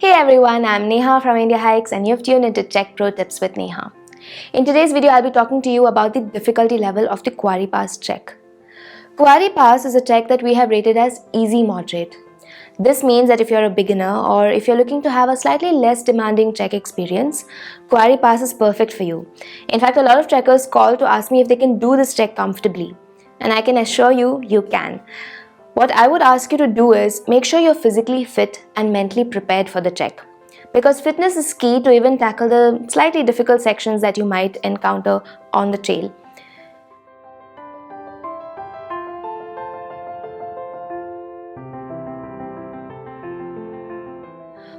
Hey everyone, I'm Neha from Indiahikes and you've tuned into Tech Pro Tips with Neha. In today's video, I'll be talking to you about the difficulty level of the Kuari Pass Trek. Kuari Pass is a trek that we have rated as easy moderate. This means that if you're a beginner or if you're looking to have a slightly less demanding trek experience, Kuari Pass is perfect for you. In fact, a lot of trekkers call to ask me if they can do this trek comfortably. And I can assure you, you can. What I would ask you to do is make sure you're physically fit and mentally prepared for the trek. Because fitness is key to even tackle the slightly difficult sections that you might encounter on the trail.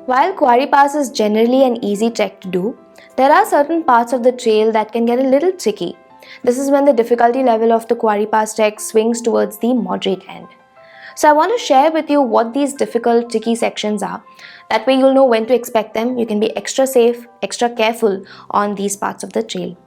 While Kuari Pass is generally an easy trek to do, there are certain parts of the trail that can get a little tricky. This is when the difficulty level of the Kuari Pass trek swings towards the moderate end. So I want to share with you what these difficult, tricky sections are. That way you'll know when to expect them. You can be extra safe, extra careful on these parts of the trail.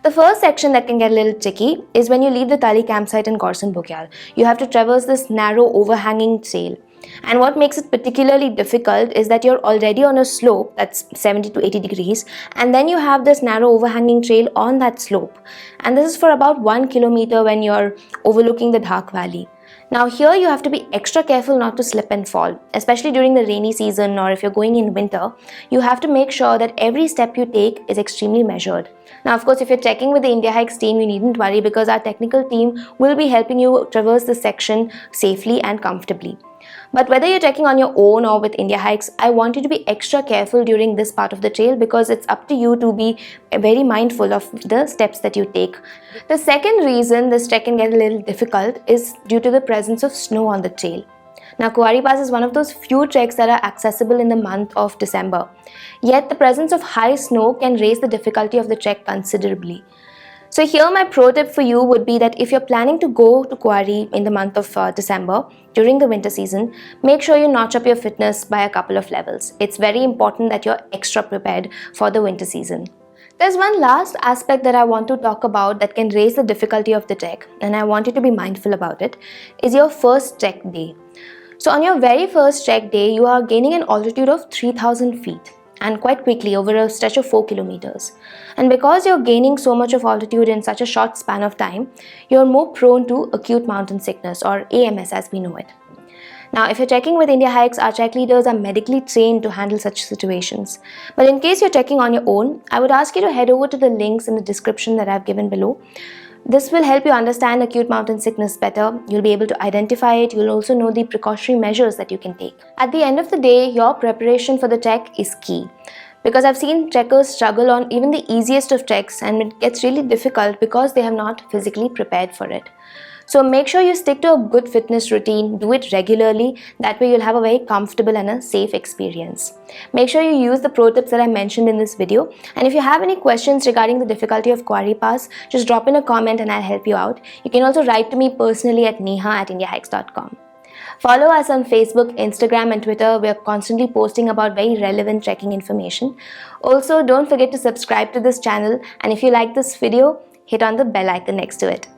The first section that can get a little tricky is when you leave the Tali campsite in Gorson Bukyal. You have to traverse this narrow overhanging trail. And what makes it particularly difficult is that you're already on a slope that's 70 to 80 degrees and then you have this narrow overhanging trail on that slope. And this is for about 1 kilometer when you're overlooking the Dhak Valley. Now here you have to be extra careful not to slip and fall, especially during the rainy season or if you're going in winter. You have to make sure that every step you take is extremely measured. Now of course, if you're checking with the Indiahikes team, you needn't worry because our technical team will be helping you traverse this section safely and comfortably. But whether you're trekking on your own or with Indiahikes, I want you to be extra careful during this part of the trail because it's up to you to be very mindful of the steps that you take. The second reason this trek can get a little difficult is due to the presence of snow on the trail. Now, Kuari Pass is one of those few treks that are accessible in the month of December. Yet, the presence of high snow can raise the difficulty of the trek considerably. So here my pro tip for you would be that if you're planning to go to Kuari in the month of December during the winter season, make sure you notch up your fitness by a couple of levels. It's very important that you're extra prepared for the winter season. There's one last aspect that I want to talk about that can raise the difficulty of the trek, and I want you to be mindful about it, is your first trek day. So on your very first trek day, you are gaining an altitude of 3000 feet. And quite quickly over a stretch of 4 kilometers. And because you're gaining so much of altitude in such a short span of time, you're more prone to acute mountain sickness or AMS as we know it. Now, if you're trekking with Indiahikes, our trek leaders are medically trained to handle such situations. But in case you're trekking on your own, I would ask you to head over to the links in the description that I've given below. This will help you understand acute mountain sickness better. You'll be able to identify it. You'll also know the precautionary measures that you can take. At the end of the day, your preparation for the trek is key. Because I've seen trekkers struggle on even the easiest of treks and it gets really difficult because they have not physically prepared for it. So make sure you stick to a good fitness routine, do it regularly, that way you'll have a very comfortable and a safe experience. Make sure you use the pro tips that I mentioned in this video, and if you have any questions regarding the difficulty of Kuari Pass, just drop in a comment and I'll help you out. You can also write to me personally at neha@indiahikes.com. Follow us on Facebook, Instagram and Twitter. We are constantly posting about very relevant trekking information. Also, don't forget to subscribe to this channel, and if you like this video, hit on the bell icon next to it.